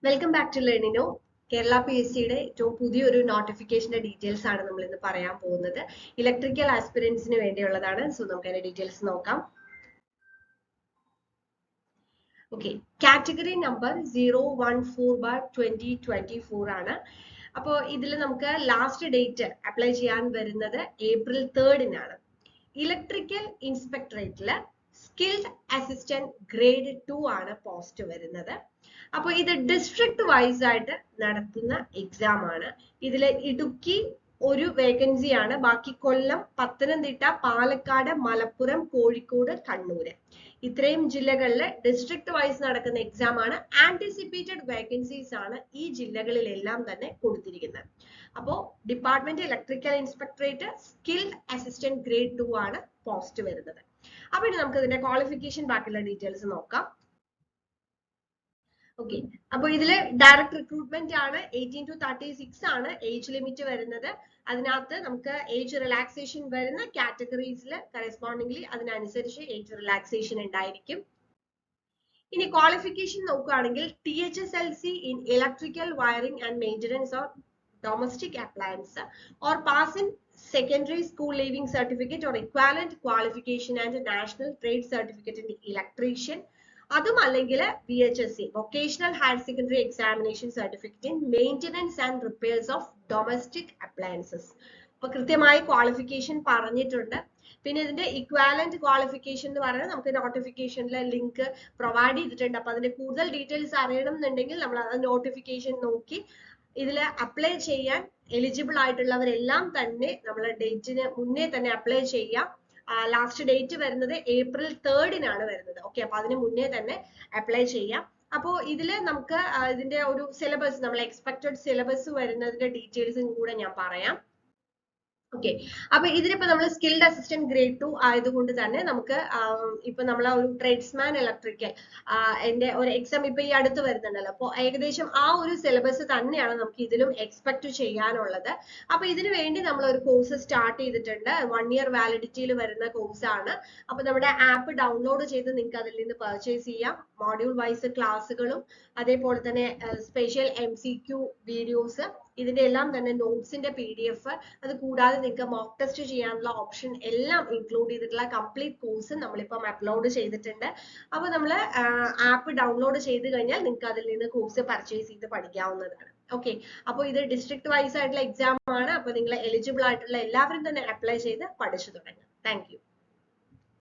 Welcome back to Learnino. Kerala PSCയുടെ ഏറ്റവും പുതിയൊരു നോട്ടിഫിക്കേഷന്റെ ഡീറ്റെയിൽസ് ആണ് നമ്മൾ ഇന്ന് പറയാൻ പോകുന്നത്. ഇലക്ട്രിക്കൽ ആസ്പിരൻസിന് വേണ്ടിയുള്ളതാണ്. സോ നമുക്ക് അതിന്റെ ഡീറ്റെയിൽസ് നോക്കാം. ഓക്കെ, കാറ്റഗറി നമ്പർ 014/2024 ആണ്. അപ്പോൾ ഇതിൽ നമുക്ക് ലാസ്റ്റ് ഡേറ്റ് അപ്ലൈ ചെയ്യാൻ വരുന്നത് April 3 ഇലക്ട്രിക്കൽ ഇൻസ്പെക്ടറേറ്റില് സ്കിൽഡ് അസിസ്റ്റന്റ് ഗ്രേഡ് 2 ആണ് പോസ്റ്റ് വരുന്നത്. അപ്പോൾ ഇത് ഡിസ്ട്രിക്ട് വൈസ് ആയിട്ട് നടത്തുന്ന എക്സാം ആണ്. ഇതിൽ ഇടുക്കി ഒരു വേക്കൻസി ആണ്, ബാക്കി കൊല്ലം, പത്തനംതിട്ട, പാലക്കാട്, മലപ്പുറം, കോഴിക്കോട്, കണ്ണൂര് ഇത്രയും ജില്ലകളിലെ ഡിസ്ട്രിക്ട് വൈസ് നടക്കുന്ന എക്സാം ആണ്. ആന്റിസിപ്പേറ്റഡ് വേക്കൻസീസ് ആണ് ഈ ജില്ലകളിലെല്ലാം തന്നെ കൊടുത്തിരിക്കുന്നത്. അപ്പോൾ department electrical inspectorate skilled assistant grade 2 ആണ് പോസ്റ്റ് വരുന്നത്. അപ്പൊ ഇനി നമുക്ക് ഇതിന്റെ ക്വാളിഫിക്കേഷൻ ബാക്കിയുള്ള ഡീറ്റെയിൽസ് നോക്കാം. ഓക്കെ, അപ്പൊ ഇതില് ഡയറക്ട് റിക്രൂട്ട്മെന്റ് ആണ്. 18 to 36 ആണ് ഏജ് ലിമിറ്റ് വരുന്നത്. അതിനകത്ത് നമുക്ക് ഏജ് റിലാക്സേഷൻ വരുന്ന കാറ്റഗറീസിൽ കറസ്പോണ്ടിംഗ്ലി അതിനനുസരിച്ച് ഏജ് റിലാക്സേഷൻ ഉണ്ടായിരിക്കും. ഇനി ക്വാളിഫിക്കേഷൻ നോക്കുകയാണെങ്കിൽ THSLC in electrical wiring and maintenance of domestic appliance or pass in secondary school leaving certificate or equivalent qualification and national trade certificate in electrician. അതും അല്ലെങ്കിൽ VHSC vocational higher secondary examination certificate in maintenance and repairs of domestic appliances. അപ്പൊ കൃത്യമായി qualification പറഞ്ഞിട്ടുണ്ട്. പിന്നെ ഇതിന്റെ equivalent qualification എന്ന് പറയുന്നത് നമുക്ക് നോട്ടിഫിക്കേഷനിലെ ലിങ്ക് പ്രൊവൈഡ് ചെയ്തിട്ടുണ്ട്. അപ്പൊ അതിന്റെ കൂടുതൽ ഡീറ്റെയിൽസ് അറിയണം എന്നുണ്ടെങ്കിൽ നമ്മൾ ആ നോട്ടിഫിക്കേഷൻ നോക്കി ഇതിൽ അപ്ലൈ ചെയ്യാൻ എലിജിബിൾ ആയിട്ടുള്ളവരെല്ലാം തന്നെ നമ്മൾ ഡേറ്റിന് മുന്നേ തന്നെ അപ്ലൈ ചെയ്യാം. ലാസ്റ്റ് ഡേറ്റ് വരുന്നത് April 3 വരുന്നത്. ഓക്കെ, അപ്പൊ അതിന് മുന്നേ തന്നെ അപ്ലൈ ചെയ്യാം. അപ്പോൾ ഇതിൽ നമുക്ക് ഇതിന്റെ ഒരു സിലബസ്, നമ്മൾ എക്സ്പെക്ടഡ് സിലബസ് വരുന്നതിന്റെ ഡീറ്റെയിൽസും കൂടെ ഞാൻ പറയാം. ഓക്കെ, അപ്പൊ ഇതിനിപ്പോ നമ്മൾ സ്കിൽഡ് അസിസ്റ്റന്റ് ഗ്രേഡ് 2 ആയതുകൊണ്ട് തന്നെ നമുക്ക് ഇപ്പൊ നമ്മൾ ഒരു ട്രേഡ്സ്മാൻ ഇലക്ട്രിക്കൽ എന്റെ ഒരു എക്സാം ഇപ്പൊ ഈ അടുത്ത് വരുന്നുണ്ടല്ലോ. അപ്പോൾ ഏകദേശം ആ ഒരു സിലബസ് തന്നെയാണ് നമുക്ക് ഇതിലും എക്സ്പെക്ട് ചെയ്യാനുള്ളത്. അപ്പൊ ഇതിനു വേണ്ടി നമ്മൾ ഒരു കോഴ്സ് സ്റ്റാർട്ട് ചെയ്തിട്ടുണ്ട്. 1 year വാലിഡിറ്റിയിൽ വരുന്ന കോഴ്സ് ആണ്. അപ്പൊ നമ്മുടെ ആപ്പ് ഡൗൺലോഡ് ചെയ്ത് നിങ്ങൾക്ക് അതിൽ നിന്ന് പർച്ചേസ് ചെയ്യാം. മോഡ്യൂൾ വൈസ് ക്ലാസ്സുകളും അതേപോലെ തന്നെ സ്പെഷ്യൽ MCQ വീഡിയോസ്, ഇതിന്റെ എല്ലാം തന്നെ നോട്ട്സിന്റെ PDF, അത് കൂടാതെ നിങ്ങൾക്ക് മോക്ക് ടെസ്റ്റ് ചെയ്യാനുള്ള ഓപ്ഷൻ എല്ലാം ഇൻക്ലൂഡ് ചെയ്തിട്ടുള്ള കംപ്ലീറ്റ് കോഴ്സ് നമ്മളിപ്പം അപ്ലോഡ് ചെയ്തിട്ടുണ്ട്. അപ്പൊ നമ്മൾ ആപ്പ് ഡൗൺലോഡ് ചെയ്ത് കഴിഞ്ഞാൽ നിങ്ങൾക്ക് അതിൽ നിന്ന് കോഴ്സ് പർച്ചേസ് ചെയ്ത് പഠിക്കാവുന്നതാണ്. ഓക്കെ, അപ്പോൾ ഇത് ഡിസ്ട്രിക്ട് വൈസ് ആയിട്ടുള്ള എക്സാം ആണ്. അപ്പൊ നിങ്ങൾ എലിജിബിൾ ആയിട്ടുള്ള എല്ലാവരും തന്നെ അപ്ലൈ ചെയ്ത് പഠിച്ചു തുടങ്ങും. Thank you.